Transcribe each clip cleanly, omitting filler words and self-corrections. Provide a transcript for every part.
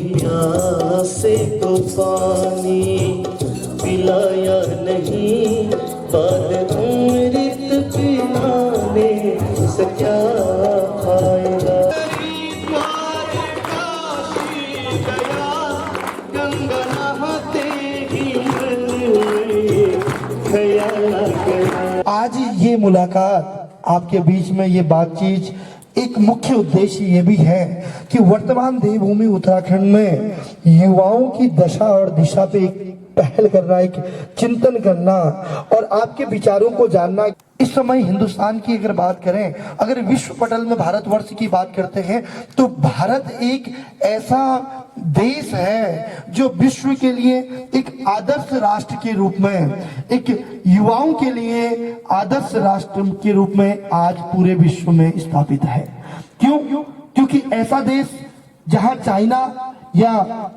प्यासे को पानी पिलाया नहीं, बाद अमृत पिलाने से क्या फायदा। गंगा नहाते ही आज ये मुलाकात आपके बीच में ये बातचीत एक मुख्य उद्देश्य ये भी है कि वर्तमान देवभूमि उत्तराखंड में युवाओं की दशा और दिशा पे एक पहल करना, एक चिंतन करना और आपके विचारों को जानना। इस समय हिंदुस्तान की अगर बात करें, अगर विश्व पटल में भारतवर्ष की बात करते हैं तो भारत एक ऐसा देश है जो विश्व के लिए एक आदर्श राष्ट्र के रूप में, एक युवाओं के लिए आदर्श राष्ट्र के रूप में आज पूरे विश्व में स्थापित है। क्यों? क्योंकि ऐसा देश जहां चाइना या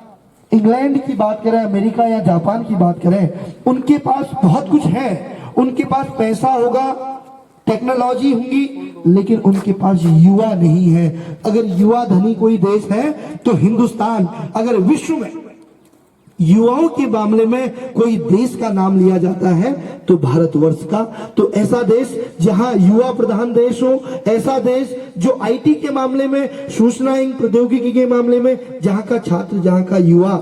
इंग्लैंड की बात करें, अमेरिका या जापान की बात करें, उनके पास बहुत कुछ है, उनके पास पैसा होगा, टेक्नोलॉजी होगी, लेकिन उनके पास युवा नहीं है। अगर युवा धनी कोई देश है तो हिंदुस्तान। अगर विश्व में युवाओं के मामले में कोई देश का नाम लिया जाता है तो भारतवर्ष का। तो ऐसा देश जहां युवा प्रधान देश हो, ऐसा देश जो आईटी के मामले में, सूचना एवं प्रौद्योगिकी के मामले में जहां का छात्र, जहां का युवा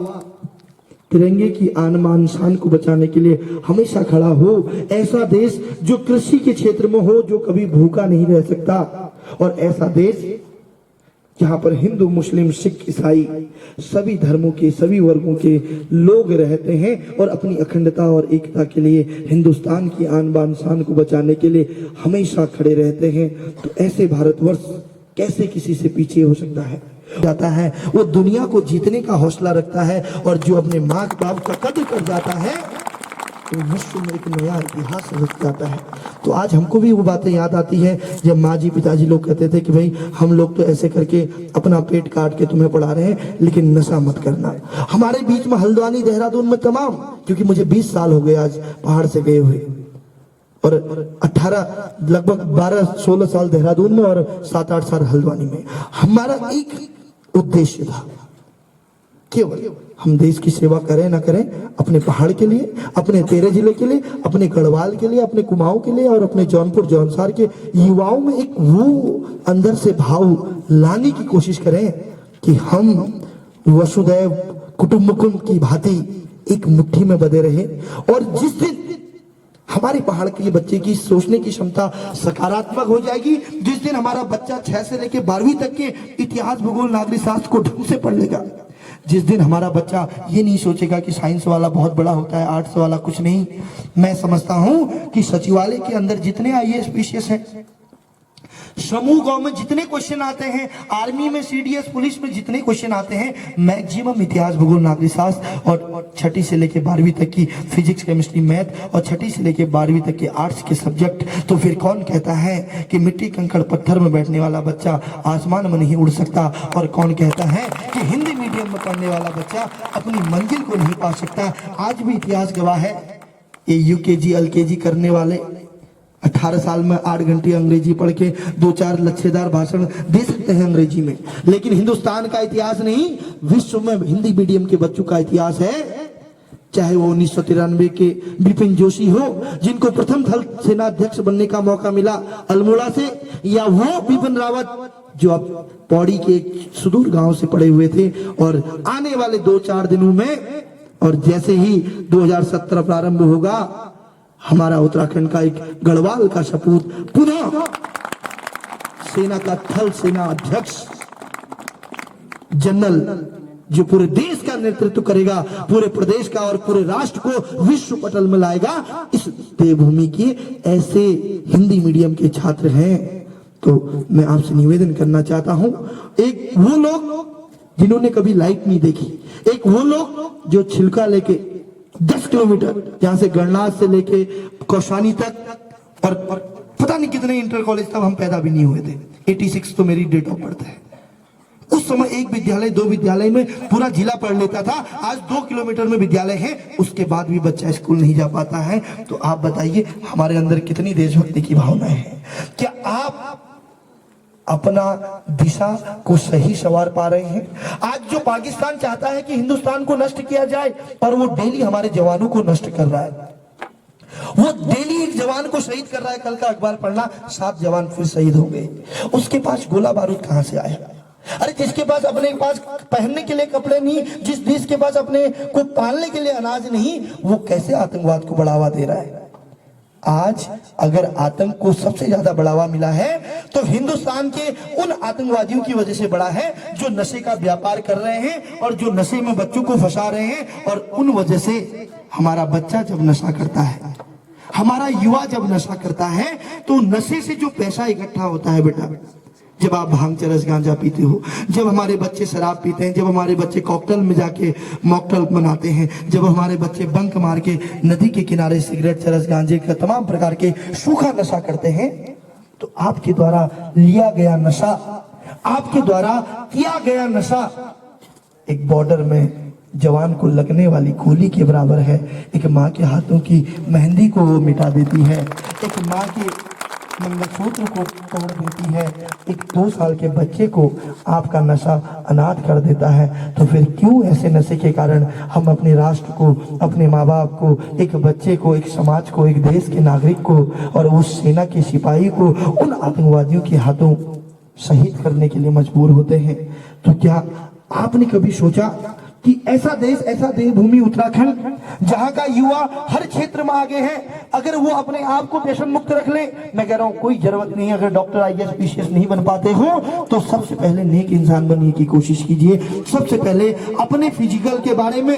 तिरंगे की आन बान शान को बचाने के लिए हमेशा खड़ा हो, ऐसा देश जो कृषि के क्षेत्र में हो, जो कभी भूखा नहीं रह सकता, और ऐसा देश जहां पर हिंदू, मुस्लिम, सिख, ईसाई सभी धर्मों के, सभी वर्गों के लोग रहते हैं और अपनी अखंडता और एकता के लिए, हिंदुस्तान की आन बान शान को बचाने के लिए हमेशा खड़े रहते हैं। तो ऐसे भारतवर्ष कैसे किसी से पीछे हो सकता है? जाता है वो दुनिया को जीतने का हौसला रखता है, और जो अपने माँ बाप का कद्र कर जाता है तो विश्व में एक नया इतिहास रच जाता है। तो आज हमको भी वो बातें याद आती है जब माँ जी, पिताजी लोग कहते थे कि भाई हम लोग तो ऐसे करके अपना पेट काट के तुम्हें पढ़ा रहे हैं, लेकिन नशा मत करना। हमारे बीच में हल्द्वानी, देहरादून में तमाम, क्योंकि मुझे 20 साल हो गए आज पहाड़ से गए हुए, और 18 लगभग 12-16 साल देहरादून में और 7-8 साल हल्द्वानी में। हमारा एक उद्देश्य था, केवल हम देश की सेवा करें ना करें, अपने पहाड़ के लिए, अपने 13 जिले के लिए, अपने गढ़वाल के लिए, अपने कुमाऊं के लिए और अपने जौनपुर जौनसार के युवाओं में एक वो अंदर से भाव लाने की कोशिश करें कि हम वसुदैव कुटुंबकम की भांति एक मुट्ठी में बंधे रहे। और जिस दिन हमारे पहाड़ के बच्चे की सोचने की क्षमता सकारात्मक हो जाएगी, जिस दिन हमारा बच्चा 6 से लेकर 12वीं तक के इतिहास, भूगोल, नागरिक शास्त्र को ढंग से पढ़ लेगा, जिस दिन हमारा बच्चा ये नहीं सोचेगा कि साइंस वाला बहुत बड़ा होता है, आर्ट्स वाला कुछ नहीं। मैं समझता हूं कि सचिवालय के अंदर जितने आईएएस पीसीएस हैं, समूह गांव में जितने क्वेश्चन आते हैं, आर्मी में, सीडीएस, पुलिस में जितने क्वेश्चन आते हैं, मैक्सिमम इतिहास, भूगोल, नागरिक शास्त्र और 6ठी से लेकर 12वीं तक की फिजिक्स, केमिस्ट्री, मैथ और 6ठी से लेकर 12वीं तक के आर्ट्स के सब्जेक्ट। तो फिर कौन कहता है कि मिट्टी, कंकड़, पत्थर में बैठने वाला बच्चा आसमान में नहीं उड़ सकता, और कौन कहता है कि हिंदी मीडियम में पढ़ने वाला बच्चा अपनी मंजिल को नहीं पा सकता? आज भी इतिहास गवाह है। ये यूकेजी, एलकेजी करने वाले 18 साल में 8 घंटे अंग्रेजी पढ़ के 2-4 लच्छेदार भाषण दे सकते हैं अंग्रेजी में, लेकिन हिंदुस्तान का इतिहास नहीं, विश्व में हिंदी मीडियम के बच्चों का इतिहास है। चाहे वो 1993 के बिपिन जोशी हो, जिनको प्रथम थल सेनाध्यक्ष बनने का मौका मिला अल्मोड़ा से, या वो बिपिन रावत जो अब पौड़ी के सुदूर गांव से पड़े हुए थे, और आने वाले 2-4 दिनों में, और जैसे ही 2017 प्रारंभ होगा, हमारा उत्तराखंड का एक गढ़वाल का सपूत पुनः सेना का थल सेना अध्यक्ष जनरल, जो पूरे देश का नेतृत्व करेगा, पूरे प्रदेश का और पूरे राष्ट्र को विश्व पटल में लाएगा। इस देवभूमि की ऐसे हिंदी मीडियम के छात्र हैं। तो मैं आपसे निवेदन करना चाहता हूं, एक वो लोग जिन्होंने कभी लाइट नहीं देखी, एक वो लोग जो छिलका लेके 10 किलोमीटर जहां से गणनाथ से लेके कौशानी तक, और पता नहीं कितने इंटर कॉलेज, तब हम पैदा भी नहीं हुए थे, 86 तो मेरी डेट ऑफ बर्थ है। उस समय एक विद्यालय, 2 विद्यालय में पूरा जिला पढ़ लेता था। आज 2 किलोमीटर में विद्यालय है, उसके बाद भी बच्चा स्कूल नहीं जा पाता है। तो आप बताइए हमारे अंदर कितनी देशभक्ति की भावना है? क्या आप अपना दिशा को सही सवार पा रहे हैं। आज जो पाकिस्तान चाहता है कि हिंदुस्तान को नष्ट किया जाए, और वो डेली हमारे जवानों को नष्ट कर रहा है, वो डेली एक जवान को शहीद कर रहा है। कल का अखबार पढ़ना, 7 जवान फिर शहीद हो गए। उसके पास गोला बारूद कहां से आया? अरे जिसके पास अपने पास पहनने के लिए कपड़े नहीं, जिस देश के पास अपने को पालने के लिए अनाज नहीं, वो कैसे आतंकवाद को बढ़ावा दे रहा है? आज अगर आतंक को सबसे ज्यादा बढ़ावा मिला है तो हिंदुस्तान के उन आतंकवादियों की वजह से बढ़ा है जो नशे का व्यापार कर रहे हैं और जो नशे में बच्चों को फंसा रहे हैं। और उन वजह से हमारा बच्चा जब नशा करता है, हमारा युवा जब नशा करता है, तो नशे से जो पैसा इकट्ठा होता है बेटा, जब आप भांग चरस गांजा पीते हो, जब हमारे बच्चे शराब पीते हैं, जब हमारे बच्चे कॉकटेल में जाके मॉकटेल बनाते हैं, जब हमारे बच्चे बंक मार के नदी के किनारे सिगरेट चरस गांजे का तमाम प्रकार के सूखा नशा करते हैं, तो आपके द्वारा लिया गया नशा, आपके द्वारा किया गया नशा एक बॉर्डर में जवान को लगने वाली गोली के बराबर है। एक माँ के हाथों की मेहंदी को वो मिटा देती है, एक माँ के मंगलसूत्र को तोड़ देती है, एक 2 साल के बच्चे को आपका नशा अनाथ कर देता है। तो फिर क्यों ऐसे नशे के कारण हम अपने राष्ट्र को, अपने माँ बाप को, एक बच्चे को, एक समाज को, एक देश के नागरिक को और उस सेना के सिपाही को उन आतंकवादियों के हाथों शहीद करने के लिए मजबूर होते हैं? तो क्या आपने कभी सोचा कि ऐसा देश, ऐसा देवभूमि उत्तराखंड, जहां का युवा हर क्षेत्र में आगे है, अगर वो अपने आप को व्यसन मुक्त रख ले, मैं कह रहा हूं कोई जरूरत नहीं, अगर डॉक्टर, IAS, PCS नहीं बन पाते हो तो सबसे पहले नेक इंसान बनने की कोशिश कीजिए। सबसे पहले अपने फिजिकल के बारे में,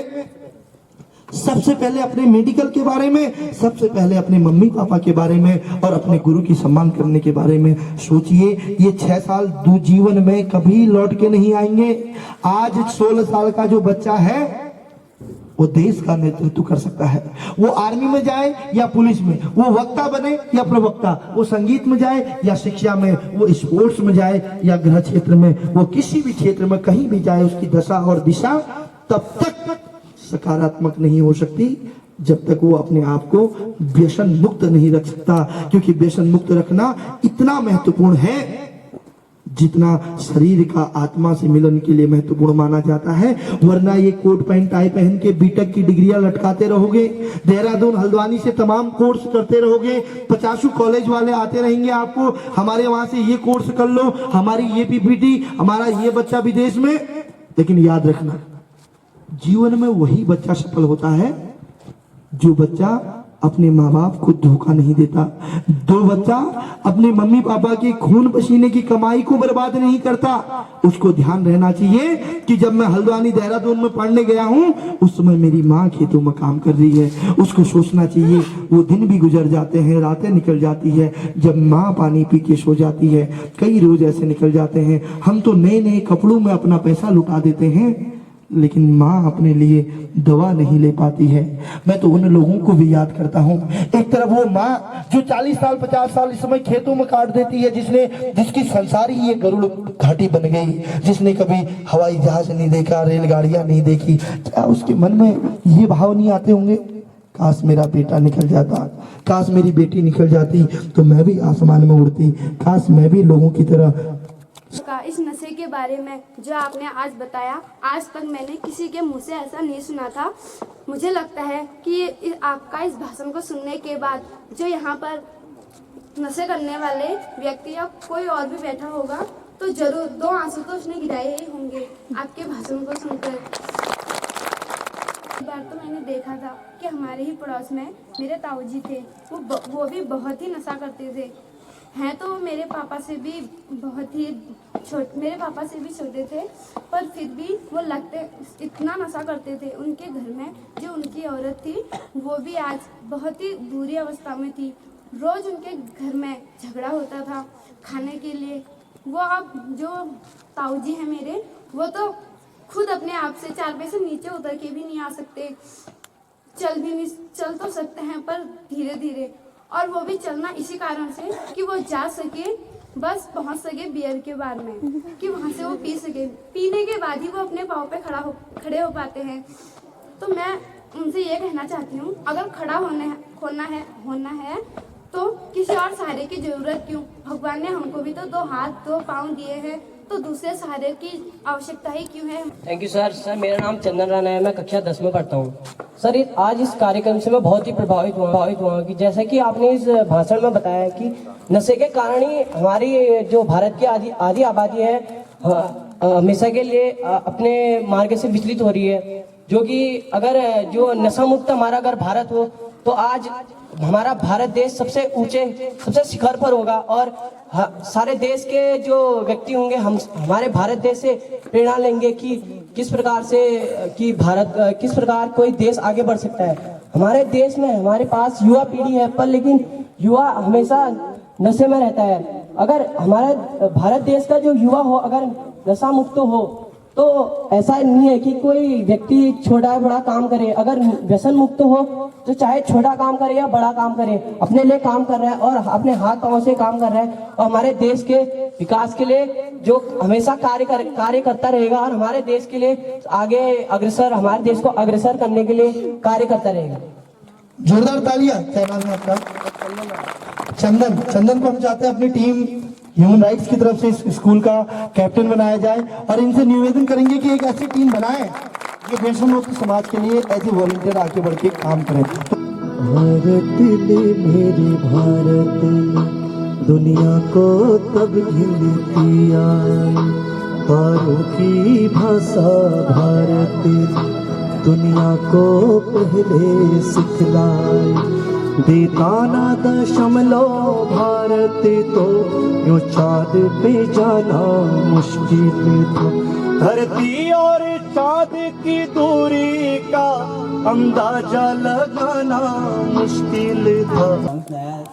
सबसे पहले अपने मेडिकल के बारे में, सबसे पहले अपने मम्मी पापा के बारे में और अपने गुरु की सम्मान करने के बारे में सोचिए। ये 6 साल दो जीवन में कभी लौट के नहीं आएंगे। आज 16 साल का जो बच्चा है वो देश का नेतृत्व कर सकता है। वो आर्मी में जाए या पुलिस में, वो वक्ता बने या प्रवक्ता, वो संगीत में जाए या शिक्षा में, वो स्पोर्ट्स में जाए या गृह क्षेत्र में, वो किसी भी क्षेत्र में कहीं भी जाए, उसकी दशा और दिशा तब तक सकारात्मक नहीं हो सकती जब तक वो अपने आप को व्यसन मुक्त नहीं रख सकता। क्योंकि व्यसन मुक्त रखना इतना महत्वपूर्ण है जितना शरीर का आत्मा से मिलन के लिए महत्वपूर्ण माना जाता है। वरना ये कोट पैंट टाई पहन के बीटेक की डिग्रियां लटकाते रहोगे, देहरादून हल्द्वानी से तमाम कोर्स करते रहोगे, 50 कॉलेज वाले आते रहेंगे आपको, हमारे वहां से ये कोर्स कर लो, हमारी ये PPT, हमारा ये बच्चा विदेश में। लेकिन याद रखना, जीवन में वही बच्चा सफल होता है जो बच्चा अपने माँ बाप को धोखा नहीं देता, जो बच्चा अपने मम्मी पापा के खून पसीने की कमाई को बर्बाद नहीं करता। उसको ध्यान रहना चाहिए कि जब मैं हल्द्वानी देहरादून में पढ़ने गया हूँ उस समय मेरी माँ खेतों में काम कर रही है। उसको सोचना चाहिए वो दिन भी गुजर जाते हैं, रातें निकल जाती है जब माँ पानी पी के सो जाती है, कई रोज ऐसे निकल जाते हैं। हम तो नए नए कपड़ों में अपना पैसा लुटा देते हैं, लेकिन माँ अपने लिए दवा नहीं ले पाती है। मैं तो उन लोगों को भी याद करता हूँ। एक तरफ वो माँ जो 40 साल 50 साल इस समय खेतों में काट देती है, जिसकी संसार ही ये गरुड़ घाटी बन गई, जिसने कभी हवाई जहाज नहीं देखा, रेलगाड़ियां नहीं देखी, क्या उसके मन में ये भाव नहीं आते होंगे, काश मेरा बेटा निकल जाता, काश मेरी बेटी निकल जाती तो मैं भी आसमान में उड़ती, काश मैं भी लोगों की तरह। इस नशे के बारे में जो आपने आज बताया, आज तक मैंने किसी के मुंह से ऐसा नहीं सुना था। मुझे लगता है कि आपका इस भाषण को सुनने के बाद जो यहाँ पर नशे करने वाले व्यक्ति या कोई और भी बैठा होगा तो जरूर 2 आंसू तो उसने गिराए ही होंगे आपके भाषण को सुनकर। एक बार तो मैंने देखा था कि हमारे ही पड़ोस में मेरे ताऊजी थे, वो भी बहुत ही नशा करते थे। हैं तो मेरे पापा से भी बहुत ही मेरे पापा से भी छोटे थे, पर फिर भी वो लगते इतना नशा करते थे। उनके घर में जो उनकी औरत थी वो भी आज बहुत ही बुरी अवस्था में थी। रोज उनके घर में झगड़ा होता था खाने के लिए। वो अब जो ताऊजी हैं मेरे, वो तो खुद अपने आप से 4 पैसे नीचे उतर के भी नहीं आ सकते, चल तो सकते हैं पर धीरे धीरे, और वो भी चलना इसी कारण से कि वो जा सके, बस पहुंच सके बियर के बार में, कि वहां से वो पी सके। पीने के बाद ही वो अपने पाँव पे खड़े हो पाते हैं। तो मैं उनसे ये कहना चाहती हूँ, अगर खड़ा होना है तो किसी और सहारे की जरूरत क्यों? भगवान ने हमको भी तो 2 हाथ 2 पाँव दिए हैं, तो दूसरे सहारे की आवश्यकता ही क्यों है? Thank you sir. सर मेरा नाम चंदन राणा है, मैं कक्षा 10 में पढ़ता हूँ। सर आज इस कार्यक्रम से मैं बहुत ही प्रभावित हुआ कि जैसे कि आपने इस भाषण में बताया कि नशे के कारण ही हमारी जो भारत की आधी आबादी है हमेशा के लिए अपने मार्ग से विचलित हो रही है। जो कि अगर जो नशा मुक्त हमारा अगर भारत हो तो आज हमारा भारत देश सबसे शिखर पर होगा और सारे देश के जो व्यक्ति होंगे हम हमारे भारत देश से प्रेरणा लेंगे कि किस प्रकार कोई देश आगे बढ़ सकता है। हमारे देश में हमारे पास युवा पीढ़ी है, पर लेकिन युवा हमेशा नशे में रहता है। अगर हमारा भारत देश का जो युवा हो अगर नशा मुक्त हो तो ऐसा नहीं है कि कोई व्यक्ति छोटा बड़ा काम करे। अगर व्यसन मुक्त हो तो चाहे छोटा काम करे या बड़ा काम करे, अपने लिए काम कर रहा है और अपने हाथ पांव से काम कर रहा है और हमारे देश के विकास के लिए जो हमेशा कार्य करता रहेगा और हमारे देश के लिए हमारे देश को अग्रसर करने के लिए कार्य करता रहेगा। जोरदार तालियां। क्या नाम है आपका? चंदन को हम चाहते हैं अपनी टीम ह्यूमन राइट्स की तरफ से इस स्कूल का कैप्टन बनाया जाए और इनसे निवेदन करेंगे कि एक ऐसी टीम बनाएं जो व्यसन मुक्त समाज के लिए एज ए वॉलंटियर आगे बढ़ के काम करें। भारत ले मेरे भारत ले दुनिया को तब हिलती आई, तारों की भाषा भारत दुनिया को पहले सिखलाई, बेताना दशमलव भारत तो यूं चाँद पे जाना मुश्किल था, धरती और चाँद की दूरी का अंदाजा लगाना मुश्किल था।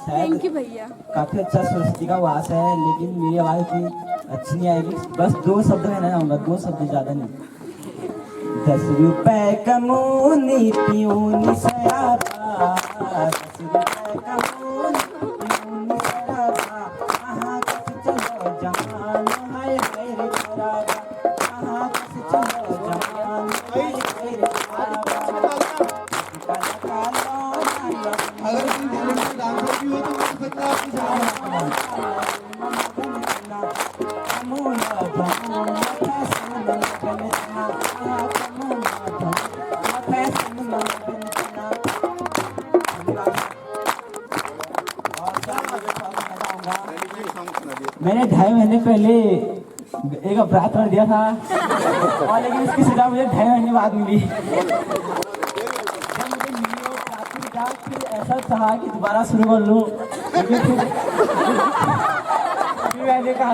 थैंक यू भैया। काफी अच्छा सरस्वती का वास है, लेकिन मेरी आवाज इतनी अच्छी नहीं आएगी। बस 2 शब्द कहना चाहूंगा, 2 शब्द ज्यादा नहीं। 10 रुपए कमोनी पियोनी सयाबा, 10 रुपए कमोनी पियोनी सयाबा, कहाँ कस चलो जहान हाय हाय रे खराबा, कहाँ कस चलो जहान हाय हाय रे खराबा, काला काला अगर कोई टैलेंटेड डांसर भी हो तो हो सकता है आपकी मैंने 2.5 महीने पहले एक अपराध कर दिया था और लेकिन इसकी सजा मुझे 2.5 महीने बाद मिली। फिर ऐसा चाहा कि दोबारा शुरू कर लूँ, लेकिन फिर मैंने कहा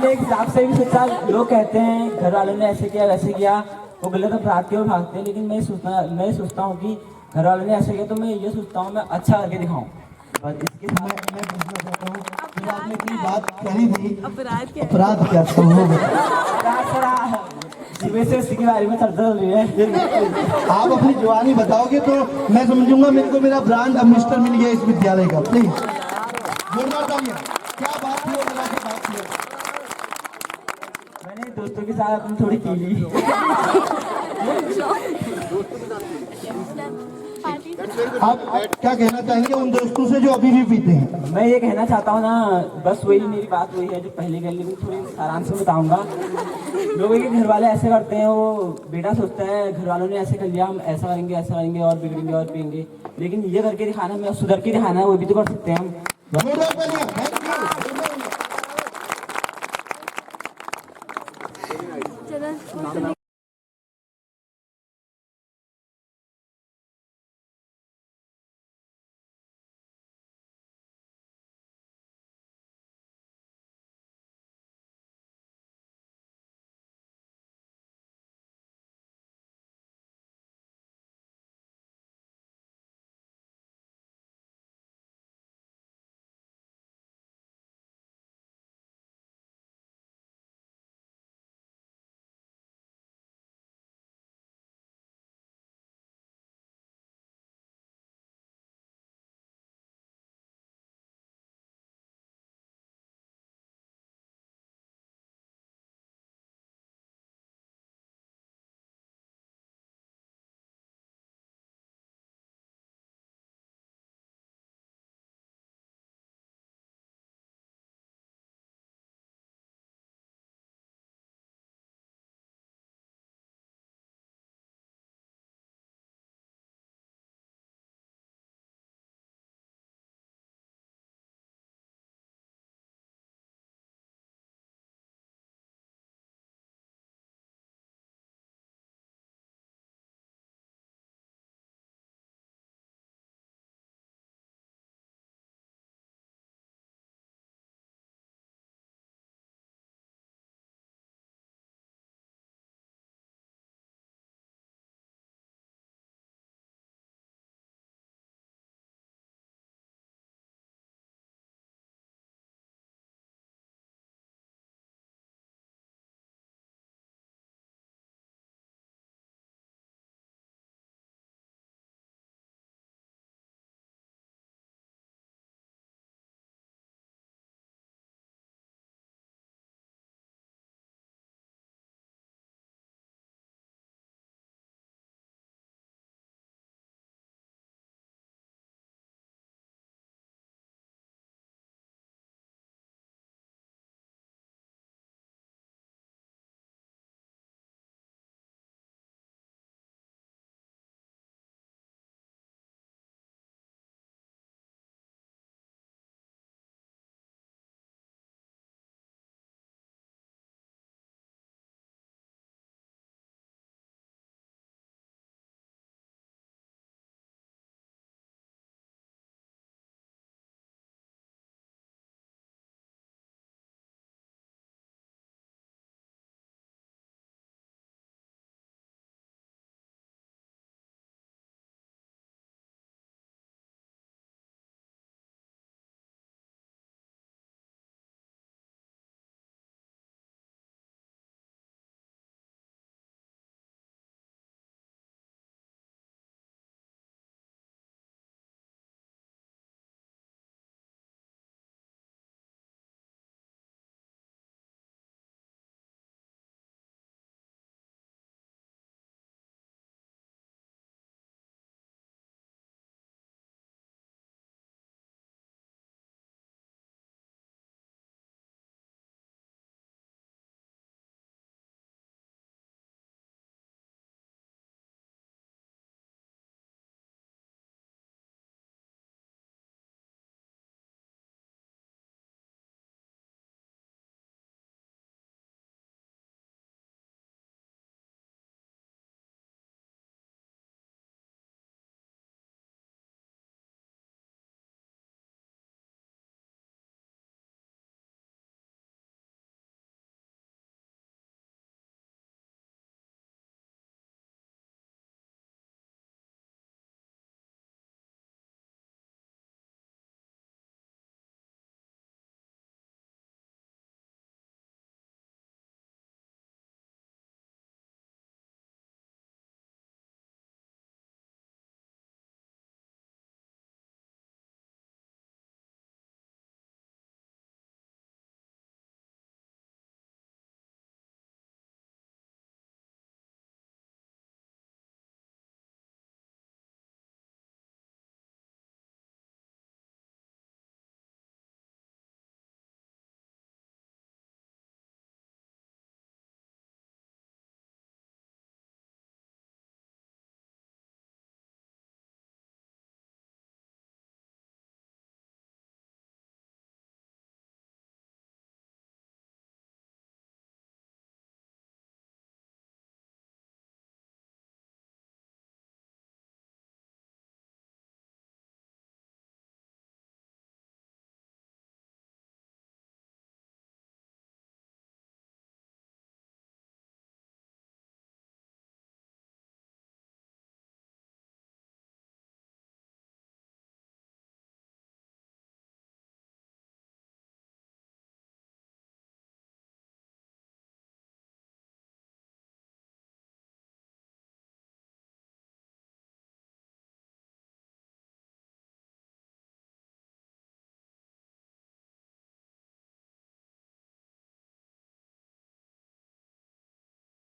एक हिसाब से भी सोचा। लोग कहते हैं घर वालों ने ऐसे किया वैसे किया, वो गलत अपराध की ओर भागते हैं, लेकिन मैं सोचता हूँ कि घर वालों ने ऐसे किया तो मैं ये सोचता हूँ मैं अच्छा करके दिखाऊँ। बस इसके साथ मैं पूछना चाहता हूँ कि आपने इतनी बात कही थी, अपराध क्या संभव है? सुबह से उसी के बारे में चर्चा चल रही है। आप अपनी जवानी बताओगे तो मैं समझूंगा मेरे को मेरा ब्रांड एम्बेसडर मिल गया इस विद्यालय का। प्लीज जोरदार तालियां। क्या बात थी और बात थी? मैंने दोस्तों के साथ अपनी थोड़ी पी ली। आप क्या कहना चाहेंगे उन दोस्तों से जो अभी भी पीते हैं? मैं ये कहना चाहता हूँ ना, बस वही मेरी बात वही है जो पहले कह ली, मैं थोड़ी सारांश में बताऊंगा। लोगों के घर वाले ऐसे करते हैं, वो बेटा सोचता है घर वालों ने ऐसे कर लिया, हम ऐसा करेंगे और बिगड़ेंगे और पियेंगे, लेकिन ये करके दिखाना, मैं सुधर के दिखाना है, वो भी तो कर सकते हैं हम।